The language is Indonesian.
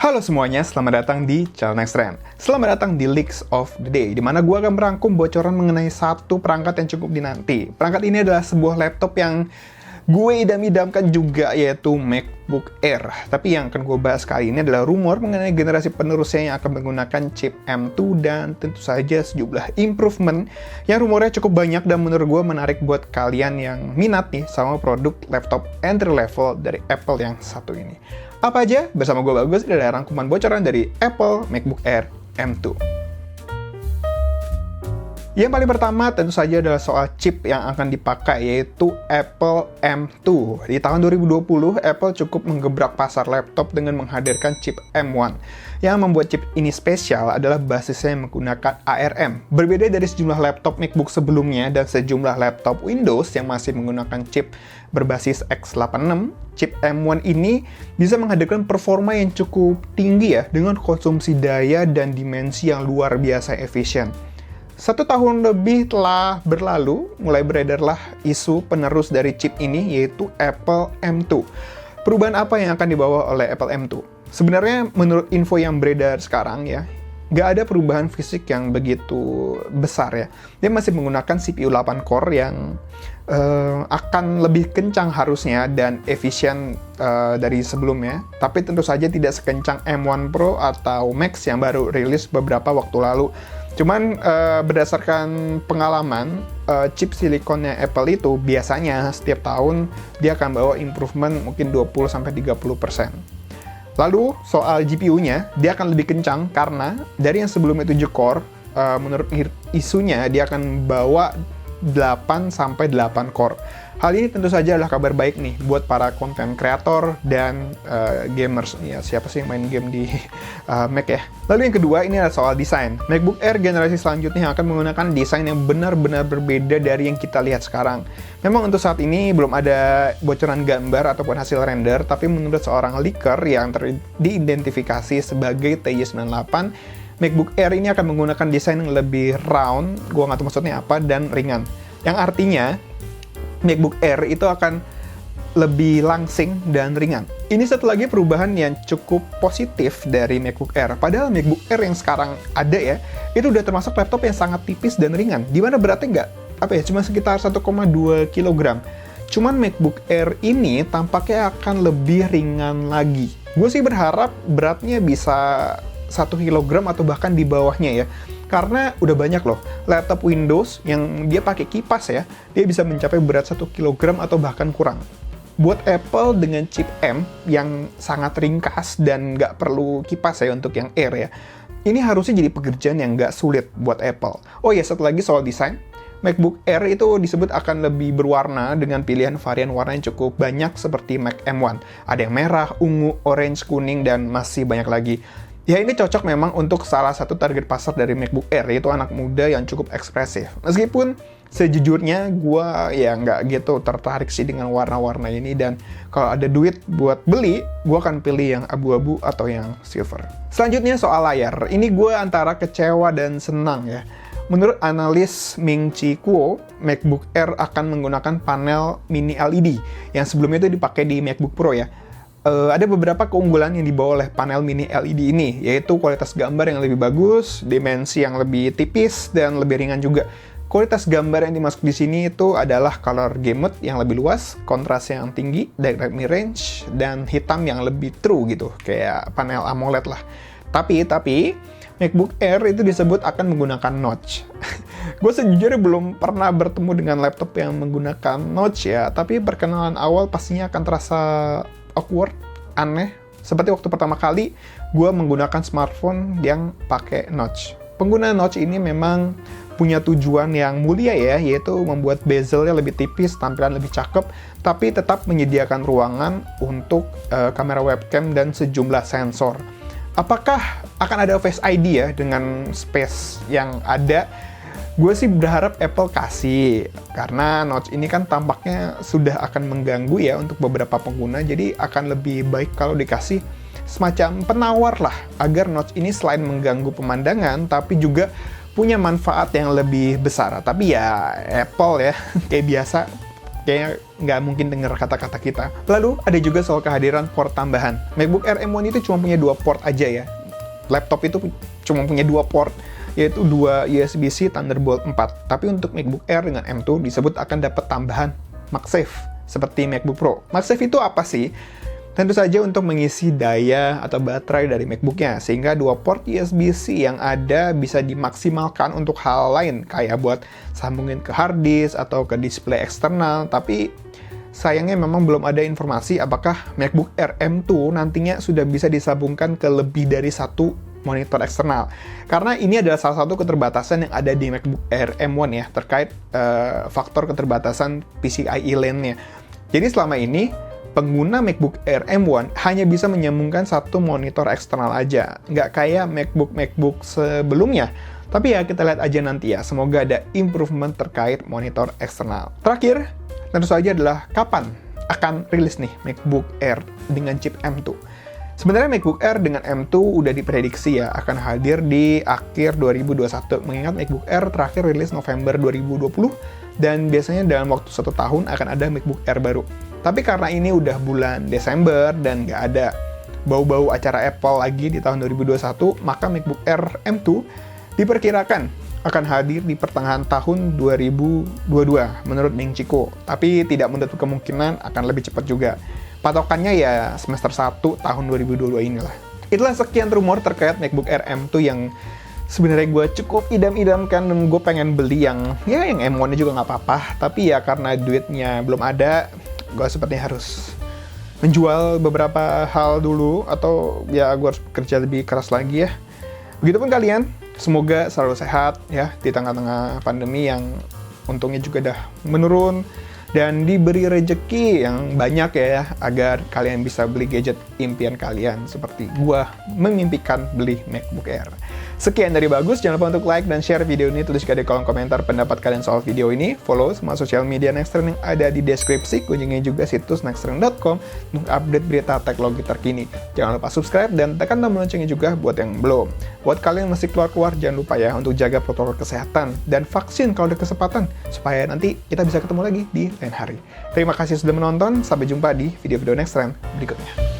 Halo semuanya, selamat datang di channel Next Trend. Selamat datang di Leaks of the Day, di mana gue akan merangkum bocoran mengenai satu perangkat yang cukup dinanti. Perangkat ini adalah sebuah laptop yang gue idam-idamkan juga, yaitu MacBook Air. Tapi yang akan gue bahas kali ini adalah rumor mengenai generasi penerusnya yang akan menggunakan chip M2 dan tentu saja sejumlah improvement yang rumornya cukup banyak dan menurut gue menarik buat kalian yang minat nih sama produk laptop entry level dari Apple yang satu ini. Apa aja? Bersama gue Bagus, ini adalah rangkuman bocoran dari Apple MacBook Air M2. Yang paling pertama tentu saja adalah soal chip yang akan dipakai, yaitu Apple M2. Di tahun 2020, Apple cukup menggebrak pasar laptop dengan menghadirkan chip M1. Yang membuat chip ini spesial adalah basisnya yang menggunakan ARM. Berbeda dari sejumlah laptop MacBook sebelumnya dan sejumlah laptop Windows yang masih menggunakan chip berbasis x86, chip M1 ini bisa menghadirkan performa yang cukup tinggi ya, dengan konsumsi daya dan dimensi yang luar biasa efisien. 1 tahun lebih telah berlalu, mulai beredarlah isu penerus dari chip ini, yaitu Apple M2. Perubahan apa yang akan dibawa oleh Apple M2? Sebenarnya menurut info yang beredar sekarang ya, nggak ada perubahan fisik yang begitu besar ya. Dia masih menggunakan CPU 8 core yang akan lebih kencang harusnya dan efisien dari sebelumnya. Tapi tentu saja tidak sekencang M1 Pro atau Max yang baru rilis beberapa waktu lalu. Cuman berdasarkan pengalaman, chip silikonnya Apple itu biasanya setiap tahun dia akan bawa improvement mungkin 20-30%. Lalu soal GPU-nya, dia akan lebih kencang karena dari yang sebelumnya 7 core, menurut isunya dia akan bawa 8-8 core. Hal ini tentu saja adalah kabar baik nih buat para konten kreator dan gamers. Ya, siapa sih yang main game di Mac ya? Lalu yang kedua, ini adalah soal desain. MacBook Air generasi selanjutnya akan menggunakan desain yang benar-benar berbeda dari yang kita lihat sekarang. Memang untuk saat ini belum ada bocoran gambar ataupun hasil render, tapi menurut seorang leaker yang diidentifikasi sebagai TJ98, MacBook Air ini akan menggunakan desain yang lebih round, gua nggak tahu maksudnya apa, dan ringan. Yang artinya, MacBook Air itu akan lebih langsing dan ringan. Ini satu lagi perubahan yang cukup positif dari MacBook Air. Padahal MacBook Air yang sekarang ada ya, itu udah termasuk laptop yang sangat tipis dan ringan. Dimana beratnya cuma sekitar 1,2 kg. Cuman MacBook Air ini tampaknya akan lebih ringan lagi. Gue sih berharap beratnya bisa 1 kg atau bahkan di bawahnya ya. Karena udah banyak loh laptop Windows yang dia pakai kipas ya, dia bisa mencapai berat 1 kg atau bahkan kurang. Buat Apple dengan chip M yang sangat ringkas dan nggak perlu kipas ya untuk yang Air ya, ini harusnya jadi pekerjaan yang nggak sulit buat Apple. Oh ya, satu lagi soal desain. MacBook Air itu disebut akan lebih berwarna dengan pilihan varian warna yang cukup banyak seperti Mac M1. Ada yang merah, ungu, orange, kuning, dan masih banyak lagi. Ya, ini cocok memang untuk salah satu target pasar dari MacBook Air, yaitu anak muda yang cukup ekspresif. Meskipun sejujurnya gue ya nggak gitu tertarik sih dengan warna-warna ini, dan kalau ada duit buat beli, gue akan pilih yang abu-abu atau yang silver. Selanjutnya soal layar, ini gue antara kecewa dan senang ya. Menurut analis Ming-Chi Kuo, MacBook Air akan menggunakan panel mini LED yang sebelumnya itu dipakai di MacBook Pro ya. Ada beberapa keunggulan yang dibawa oleh panel mini LED ini, yaitu kualitas gambar yang lebih bagus, dimensi yang lebih tipis, dan lebih ringan juga. Kualitas gambar yang dimasuk di sini itu adalah color gamut yang lebih luas, kontras yang tinggi, direct range, dan hitam yang lebih true gitu, kayak panel AMOLED lah. Tapi MacBook Air itu disebut akan menggunakan notch. Gue sejujurnya belum pernah bertemu dengan laptop yang menggunakan notch ya, tapi perkenalan awal pastinya akan terasa awkward, aneh, seperti waktu pertama kali gue menggunakan smartphone yang pakai notch. Pengguna notch ini memang punya tujuan yang mulia ya, yaitu membuat bezelnya lebih tipis, tampilan lebih cakep, tapi tetap menyediakan ruangan untuk kamera webcam dan sejumlah sensor. Apakah akan ada Face ID ya dengan space yang ada? Gue sih berharap Apple kasih, karena notch ini kan tampaknya sudah akan mengganggu ya untuk beberapa pengguna, jadi akan lebih baik kalau dikasih semacam penawar lah, agar notch ini selain mengganggu pemandangan, tapi juga punya manfaat yang lebih besar. Tapi ya Apple ya, kayak biasa kayaknya nggak mungkin dengar kata-kata kita. Lalu ada juga soal kehadiran port tambahan. MacBook Air M1 itu cuma punya 2 port aja ya. Laptop itu cuma punya 2 port, yaitu 2 USB-C Thunderbolt 4. Tapi untuk MacBook Air dengan M2 disebut akan dapat tambahan MagSafe seperti MacBook Pro. MagSafe itu apa sih? Tentu saja untuk mengisi daya atau baterai dari MacBook-nya, sehingga 2 port USB-C yang ada bisa dimaksimalkan untuk hal lain, kayak buat sambungin ke hard disk atau ke display eksternal. Tapi sayangnya memang belum ada informasi apakah MacBook Air M2 nantinya sudah bisa disambungkan ke lebih dari satu monitor eksternal. Karena ini adalah salah satu keterbatasan yang ada di MacBook Air M1 ya, terkait faktor keterbatasan PCIe LAN-nya. Jadi selama ini, pengguna MacBook Air M1 hanya bisa menyambungkan satu monitor eksternal aja. Nggak kayak MacBook sebelumnya. Tapi ya kita lihat aja nanti ya, semoga ada improvement terkait monitor eksternal. Terakhir, tentu saja adalah kapan akan rilis nih MacBook Air dengan chip M2. Sebenarnya MacBook Air dengan M2 udah diprediksi ya akan hadir di akhir 2021, mengingat MacBook Air terakhir rilis November 2020, dan biasanya dalam waktu 1 tahun akan ada MacBook Air baru. Tapi karena ini udah bulan Desember dan nggak ada bau-bau acara Apple lagi di tahun 2021, maka MacBook Air M2 diperkirakan akan hadir di pertengahan tahun 2022 menurut Ming Chi Kuo. Tapi tidak menutup kemungkinan akan lebih cepat juga. Patokannya ya semester 1 tahun 2022 inilah. Itulah sekian rumor terkait MacBook Air M2 yang sebenarnya gue cukup idam-idamkan, dan gue pengen beli yang M1-nya juga nggak apa-apa. Tapi ya karena duitnya belum ada, gue sepertinya harus menjual beberapa hal dulu, atau ya gue harus kerja lebih keras lagi ya. Begitupun kalian, semoga selalu sehat ya di tengah-tengah pandemi yang untungnya juga udah menurun, dan diberi rejeki yang banyak ya, agar kalian bisa beli gadget impian kalian seperti gua memimpikan beli MacBook Air. Sekian dari Bagus, jangan lupa untuk like dan share video ini, tulis di kolom komentar pendapat kalian soal video ini, follow semua sosial media Nextrend yang ada di deskripsi, kunjungi juga situs nextrend.com untuk update berita teknologi terkini. Jangan lupa subscribe dan tekan tombol loncengnya juga buat yang belum. Buat kalian yang masih keluar-keluar, jangan lupa ya untuk jaga protokol kesehatan dan vaksin kalau ada kesempatan, supaya nanti kita bisa ketemu lagi di lain hari. Terima kasih sudah menonton, sampai jumpa di video-video Nextrend berikutnya.